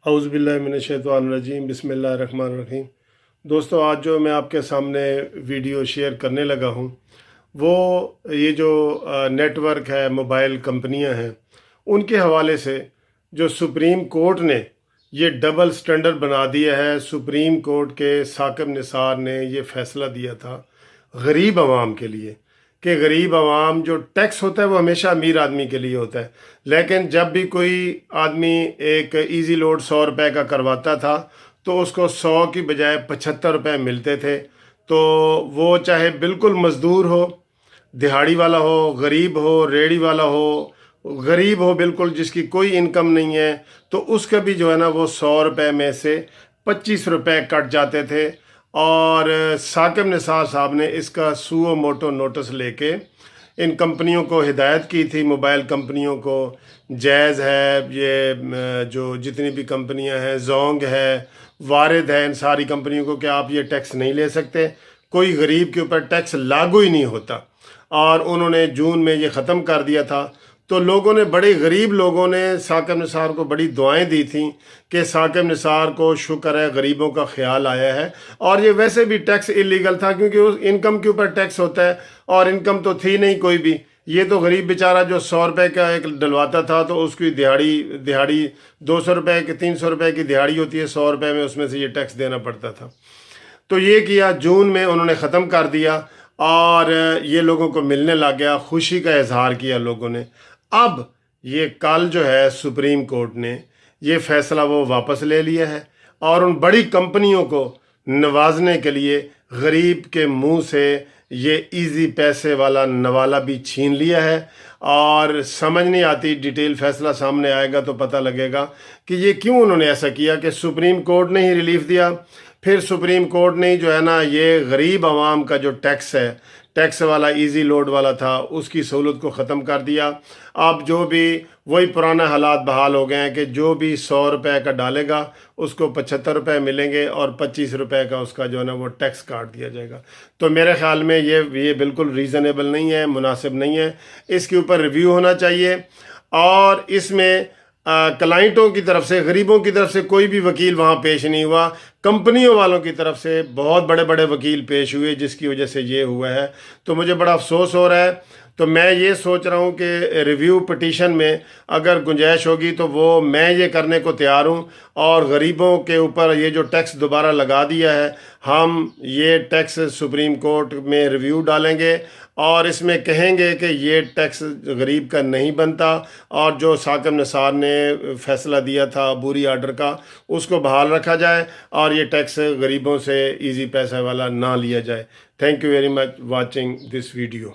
اعوذ باللہ من الشیطان الرجیم بسم اللہ الرحمن الرحیم۔ دوستو، آج جو میں آپ کے سامنے ویڈیو شیئر کرنے لگا ہوں وہ یہ جو نیٹ ورک ہے، موبائل کمپنیاں ہیں، ان کے حوالے سے جو سپریم کورٹ نے یہ ڈبل سٹینڈرڈ بنا دیا ہے۔ سپریم کورٹ کے ثاقب نثار نے یہ فیصلہ دیا تھا غریب عوام کے لیے کہ غریب عوام جو ٹیکس ہوتا ہے وہ ہمیشہ امیر آدمی کے لیے ہوتا ہے، لیکن جب بھی کوئی آدمی ایک ایزی لوڈ 100 روپے کا کرواتا تھا تو اس کو 100 کی بجائے 75 روپے ملتے تھے۔ تو وہ چاہے بالکل مزدور ہو، دہاڑی والا ہو، غریب ہو، ریڑھی والا ہو، غریب ہو بالکل جس کی کوئی انکم نہیں ہے، تو اس کا بھی جو ہے نا وہ 100 روپے میں سے 25 روپے کٹ جاتے تھے۔ اور ثاقب نثار صاحب نے اس کا سو موٹو نوٹس لے کے ان کمپنیوں کو ہدایت کی تھی، موبائل کمپنیوں کو، جیز ہے، یہ جو جتنی بھی کمپنیاں ہیں، زونگ ہے، وارد ہے، ان ساری کمپنیوں کو کہ آپ یہ ٹیکس نہیں لے سکتے، کوئی غریب کے اوپر ٹیکس لاگو ہی نہیں ہوتا۔ اور انہوں نے جون میں یہ ختم کر دیا تھا۔ تو لوگوں نے، بڑے غریب لوگوں نے ثاقب نثار کو بڑی دعائیں دی تھیں کہ ثاقب نثار کو شکر ہے غریبوں کا خیال آیا ہے۔ اور یہ ویسے بھی ٹیکس اللیگل تھا کیونکہ اس انکم کے اوپر ٹیکس ہوتا ہے، اور انکم تو تھی نہیں کوئی بھی۔ یہ تو غریب بیچارہ جو 100 روپے کا ایک ڈلواتا تھا تو اس کی دہاڑی 200 روپے کی، 300 روپے کی دہاڑی ہوتی ہے، 100 روپے میں اس میں سے یہ ٹیکس دینا پڑتا تھا۔ تو یہ کیا، جون میں انہوں نے ختم کر دیا اور یہ لوگوں کو ملنے لگ گیا، خوشی کا اظہار کیا لوگوں نے۔ اب یہ کل جو ہے سپریم کورٹ نے یہ فیصلہ وہ واپس لے لیا ہے اور ان بڑی کمپنیوں کو نوازنے کے لیے غریب کے منہ سے یہ ایزی پیسے والا نوالا بھی چھین لیا ہے۔ اور سمجھ نہیں آتی، ڈیٹیل فیصلہ سامنے آئے گا تو پتہ لگے گا کہ یہ کیوں انہوں نے ایسا کیا، کہ سپریم کورٹ نے ہی ریلیف دیا، پھر سپریم کورٹ نے جو ہے نا یہ غریب عوام کا جو ٹیکس ہے، ٹیکس والا ایزی لوڈ والا تھا، اس کی سہولت کو ختم کر دیا۔ اب جو بھی وہی پرانا حالات بحال ہو گئے ہیں کہ جو بھی 100 روپے کا ڈالے گا اس کو 75 روپے ملیں گے اور 25 روپے کا اس کا جو ہے نا وہ ٹیکس کاٹ دیا جائے گا۔ تو میرے خیال میں یہ بالکل ریزنیبل نہیں ہے، مناسب نہیں ہے، اس کے اوپر ریویو ہونا چاہیے۔ اور اس میں کلائنٹوں کی طرف سے، غریبوں کی طرف سے کوئی بھی وکیل وہاں پیش نہیں ہوا، کمپنیوں والوں کی طرف سے بہت بڑے بڑے وکیل پیش ہوئے، جس کی وجہ سے یہ ہوا ہے۔ تو مجھے بڑا افسوس ہو رہا ہے۔ تو میں یہ سوچ رہا ہوں کہ ریویو پٹیشن میں اگر گنجائش ہوگی تو وہ میں یہ کرنے کو تیار ہوں، اور غریبوں کے اوپر یہ جو ٹیکس دوبارہ لگا دیا ہے، ہم یہ ٹیکس سپریم کورٹ میں ریویو ڈالیں گے اور اس میں کہیں گے کہ یہ ٹیکس غریب کا نہیں بنتا، اور جو ثاقب نثار نے فیصلہ دیا تھا عبوری آرڈر کا اس کو بحال رکھا جائے، اور یہ ٹیکس غریبوں سے ایزی پیسہ والا نہ لیا جائے۔ Thank you very much watching this video.